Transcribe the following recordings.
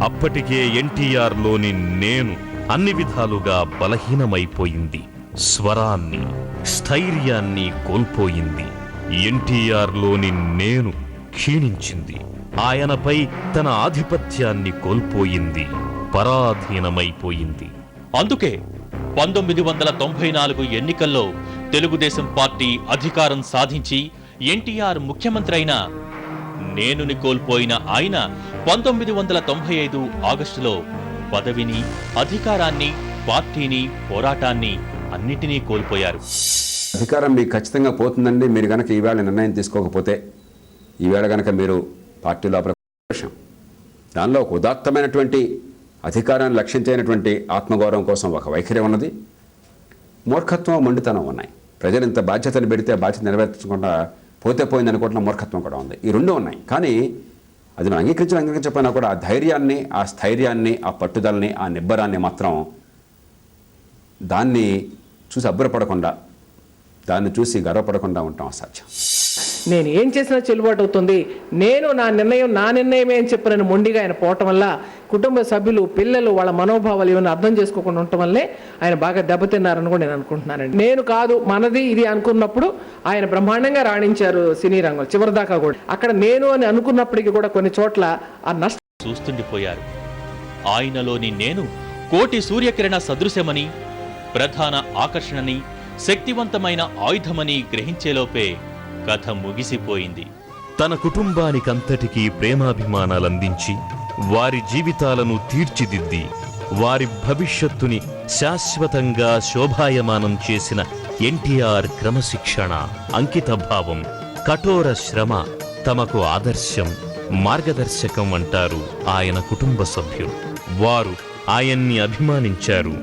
అప్పటికే ఎన్టీఆర్లోని నేను అన్ని విధాలుగా బలహీనమైపోయింది. స్వరాన్ని, స్థైర్యాన్ని కోల్పోయింది. ఎన్టీఆర్లోని నేను క్షీణించింది. ఆయనపై తన ఆధిపత్యాన్ని కోల్పోయింది. పరాధీనమైపోయింది. అందుకే 1994 ఎన్నికల్లో తెలుగుదేశం పార్టీ అధికారం సాధించి ఎన్టీఆర్ ముఖ్యమంత్రి అయిన నేనుని కోల్పోయిన ఆయన 1995 ఆగస్టులో పదవిని, అధికారాన్ని, పార్టీని, పోరాటాన్ని అన్నిటినీ కోల్పోయారు. అధికారం మీకు ఖచ్చితంగా పోతుందండి మీరు గనక ఈవేళ నిర్ణయం తీసుకోకపోతే. ఈవేళ గనక మీరు పార్టీ లోపల దానిలో ఒక ఉదాత్తమైనటువంటి అధికారాన్ని లక్ష్యించేటువంటి ఆత్మగౌరవం కోసం ఒక వైఖరి ఉన్నది, మూర్ఖత్వం, మొండితనం ఉన్నాయి. ప్రజలు ఇంత బాధ్యతలు పెడితే బాధ్యత నెరవేర్చకుండా పోతే పోయింది అనుకుంటున్న మూర్ఖత్వం కూడా ఉంది. ఈ రెండు ఉన్నాయి. కానీ అది మనం అంగీకరించకపోయినా కూడా ఆ ధైర్యాన్ని, ఆ స్థైర్యాన్ని, ఆ పట్టుదలని, ఆ నిబ్బరాన్ని మాత్రం దాన్ని చూసి అబ్బురపడకుండా, దాన్ని చూసి గర్వపడకుండా ఉంటాం అసాధ్యం. నేను ఏం చేసినా చెల్లుబాటు అవుతుంది, నేను నా నిర్ణయమే అని చెప్పిన మొండిగా ఆయన పోవటం వల్ల కుటుంబ సభ్యులు, పిల్లలు వాళ్ళ మనోభావాలు ఏమైనా అర్థం చేసుకోకుండా ఉండటం వల్లే ఆయన బాగా దెబ్బతిన్నారని కూడా నేను అనుకుంటున్నానండి. నేను కాదు మనది ఇది అనుకున్నప్పుడు ఆయన బ్రహ్మాండంగా రాణించారు సినీ రంగం చివరిదాకా కూడా. అక్కడ నేను అని అనుకున్నప్పటికీ కూడా కొన్ని చోట్ల ఆ నష్టం చూస్తుండిపోయారు. ఆయనలోని నేను కోటి సూర్యకిరణ సదృశ్యమని, ప్రధాన ఆకర్షణని, శక్తివంతమైన ఆయుధమని గ్రహించేలోపే కథ ముగిసిపోయింది. తన కుటుంబానికంతటికీ ప్రేమాభిమానాలందించి వారి జీవితాలను తీర్చిదిద్ది వారి భవిష్యత్తుని శాశ్వతంగా శోభాయమానం చేసిన ఎన్టీఆర్ క్రమశిక్షణ, అంకితభావం, కఠోర శ్రమ తమకు ఆదర్శం, మార్గదర్శకం అంటారు ఆయన కుటుంబ సభ్యులు. వారు ఆయన్ని అభిమానించారు,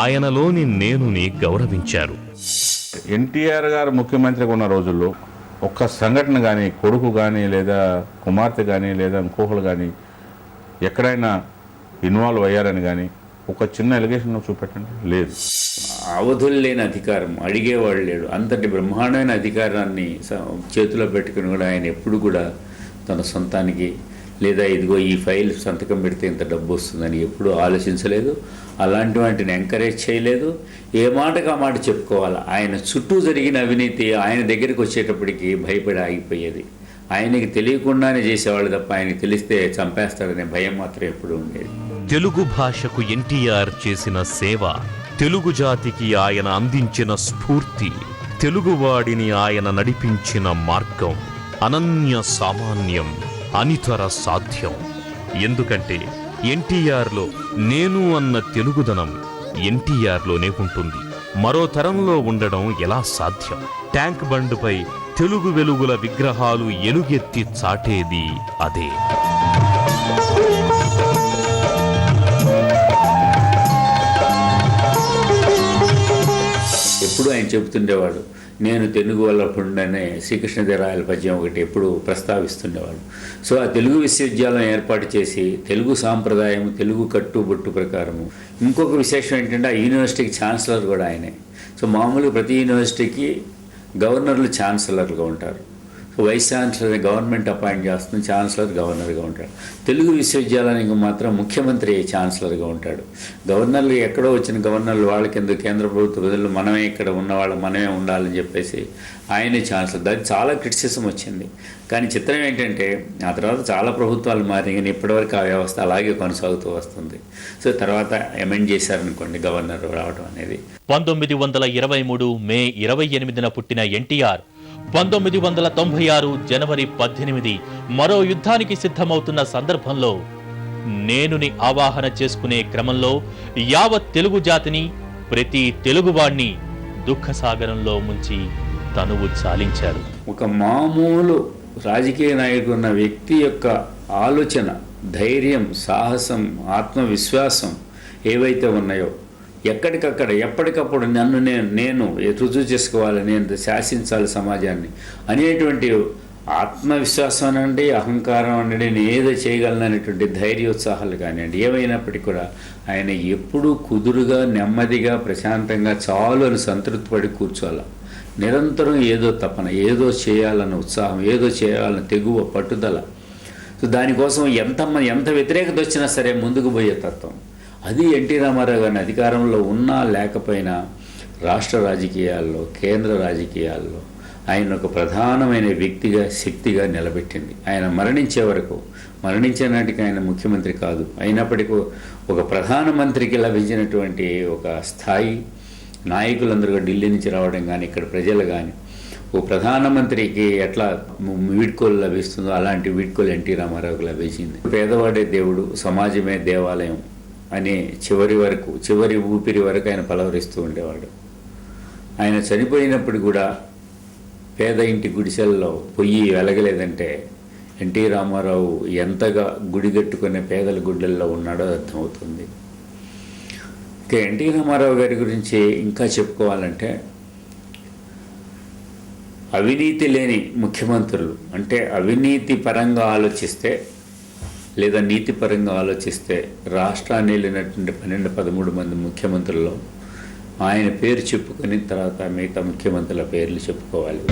ఆయనలోని నేనుని గౌరవించారు. ఎన్టీఆర్ గారు ముఖ్యమంత్రిగా ఉన్న రోజుల్లో ఒక్క సంఘటన కానీ, కొడుకు కానీ, లేదా కుమార్తె కానీ, లేదా ఇంకోహలు కానీ ఎక్కడైనా ఇన్వాల్వ్ అయ్యారని కానీ ఒక చిన్న ఎలిగేషన్ చూపెట్టండి. లేదు. అవధులు లేని అధికారం, అడిగేవాడు లేడు. అంతటి బ్రహ్మాండమైన అధికారాన్ని చేతిలో పెట్టుకుని కూడా ఆయన ఎప్పుడు కూడా తన సొంతానికి, లేదా ఇదిగో ఈ ఫైల్ సంతకం పెడితే ఇంత డబ్బు వస్తుందని ఎప్పుడూ ఆలోచించలేదు. అలాంటి వాటిని ఎంకరేజ్ చేయలేదు. ఏ మాటకు ఆ మాట చెప్పుకోవాలి. ఆయన చుట్టూ జరిగిన అవినీతి ఆయన దగ్గరికి వచ్చేటప్పటికి భయపడి ఆగిపోయేది. ఆయనకి తెలియకుండానే చేసేవాళ్ళు తప్ప ఆయనకి తెలిస్తే చంపేస్తాడనే భయం మాత్రం ఎప్పుడు ఉండేది. తెలుగు భాషకు ఎన్టీఆర్ చేసిన సేవ, తెలుగు జాతికి ఆయన అందించిన స్ఫూర్తి, తెలుగువాడిని ఆయన నడిపించిన మార్గం అనన్య సామాన్యం, అనితర సాధ్యం. ఎందుకంటే ఎన్టీఆర్లో నేను అన్న తెలుగుదనం ఎన్టీఆర్లోనే ఉంటుంది. మరో తరంలో ఉండడం ఎలా సాధ్యం? ట్యాంక్ బండ్పై తెలుగు వెలుగుల విగ్రహాలు ఎలుగెత్తి చాటేది అదే. ఎప్పుడు ఆయన చెబుతుండేవాడు, నేను తెలుగు వల్ల పుండనే శ్రీకృష్ణదేవరాయల పద్యం ఒకటి ఎప్పుడు ప్రస్తావిస్తుండేవాడు. సో ఆ తెలుగు విశ్వవిద్యాలయం ఏర్పాటు చేసి తెలుగు సాంప్రదాయం, తెలుగు కట్టుబొట్టు ప్రకారము. ఇంకొక విశేషం ఏంటంటే ఆ యూనివర్సిటీకి ఛాన్సలర్ కూడా ఆయనే. సో మామూలుగా ప్రతి యూనివర్సిటీకి గవర్నర్లు ఛాన్సలర్గా ఉంటారు. So vice chancellor government appoint చేస్తుంది, ఛాన్సలర్ గవర్నర్గా ఉంటాడు. తెలుగు విశ్వవిద్యాలయానికి మాత్రం ముఖ్యమంత్రి ఛాన్సలర్గా ఉంటాడు. గవర్నర్లు ఎక్కడో వచ్చిన గవర్నర్లు వాళ్ళకెందుకు, కేంద్ర ప్రభుత్వ బదులు మనమే ఇక్కడ ఉన్నవాళ్ళు మనమే ఉండాలని చెప్పేసి ఆయనే ఛాన్సలర్. దానికి చాలా క్రిటిసిజం వచ్చింది. కానీ చిత్రం ఏంటంటే ఆ తర్వాత చాలా ప్రభుత్వాలు మారి, కానీ ఇప్పటివరకు ఆ వ్యవస్థ అలాగే కొనసాగుతూ వస్తుంది. సో తర్వాత అమెండ్ చేశారనుకోండి గవర్నర్ రావడం అనేది. 1923 మే 28న పుట్టిన ఎన్టీఆర్ 1996 జనవరి 18 మరో యుద్ధానికి సిద్ధమవుతున్న సందర్భంలో నేనుని ఆవాహన చేసుకునే క్రమంలో యావత్ తెలుగు జాతిని, ప్రతి తెలుగువాణ్ణి దుఃఖసాగరంలో ముంచి తనువు చాలించారు. ఒక మామూలు రాజకీయ నాయకుడు ఉన్న వ్యక్తి యొక్క ఆలోచన, ధైర్యం, సాహసం, ఆత్మవిశ్వాసం ఏవైతే ఉన్నాయో ఎక్కడికక్కడ ఎప్పటికప్పుడు నేను రుజువు చేసుకోవాలి, నేను శాసించాలి సమాజాన్ని అనేటువంటి ఆత్మవిశ్వాసం అనండి, అహంకారం అనండి, నేను ఏదో చేయగలను అనేటువంటి ధైర్యోత్సాహాలు కానివ్వండి, ఏమైనప్పటికీ కూడా ఆయన ఎప్పుడూ కుదురుగా, నెమ్మదిగా, ప్రశాంతంగా చాలు అని సంతృప్తిపడి కూర్చోాల. నిరంతరం ఏదో తపన, ఏదో చేయాలన్న ఉత్సాహం, ఏదో చేయాలన్న తెగువ, పట్టుదల. సో దానికోసం ఎంత వ్యతిరేకత వచ్చినా సరే ముందుకు పోయే తత్వం, అది ఎన్టీ రామారావు గారిని అధికారంలో ఉన్నా లేకపోయినా రాష్ట్ర రాజకీయాల్లో, కేంద్ర రాజకీయాల్లో ఆయన ఒక ప్రధానమైన వ్యక్తిగా, శక్తిగా నిలబెట్టింది. ఆయన మరణించే వరకు, మరణించే నాటికి ఆయన ముఖ్యమంత్రి కాదు, అయినప్పటికీ ఒక ప్రధానమంత్రికి లభించినటువంటి ఒక స్థాయి, నాయకులందరూ ఢిల్లీ నుంచి రావడం కానీ, ఇక్కడ ప్రజలు కానీ, ఓ ప్రధానమంత్రికి ఎట్లా వీడ్కోలు లభిస్తుందో అలాంటి వీడ్కోలు ఎన్టీ రామారావుకి లభించింది. పేదవాడే దేవుడు, సమాజమే దేవాలయం అని చివరి ఊపిరి వరకు ఆయన పలవరిస్తూ ఉండేవాడు. ఆయన చనిపోయినప్పుడు కూడా పేద ఇంటి గుడిసెల్లో పొయ్యి వెలగలేదంటే ఎన్టీ రామారావు ఎంతగా గుడిగట్టుకునే పేదల గుడ్డల్లో ఉన్నాడో అర్థమవుతుంది. ఇక ఎన్టీ రామారావు గారి గురించి ఇంకా చెప్పుకోవాలంటే, అవినీతి లేని ముఖ్యమంత్రులు, అంటే అవినీతి పరంగా ఆలోచిస్తే లేదా నీతిపరంగా ఆలోచిస్తే రాష్ట్రాన్ని వెళ్ళినటువంటి 12-13 మంది ముఖ్యమంత్రుల్లో ఆయన పేరు చెప్పుకొని తర్వాత మిగతా ముఖ్యమంత్రుల పేర్లు చెప్పుకోవాలి.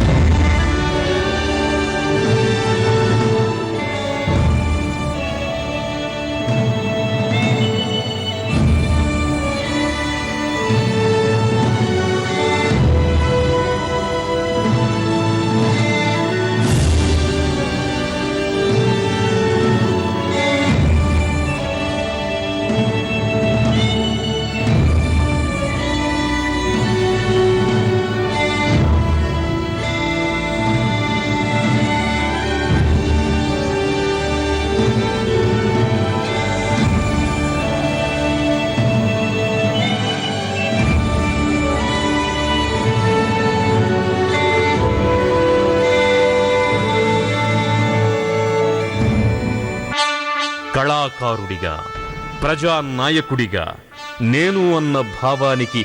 కళాకారుడిగా, ప్రజానాయకుడిగా నేను అన్న భావానికి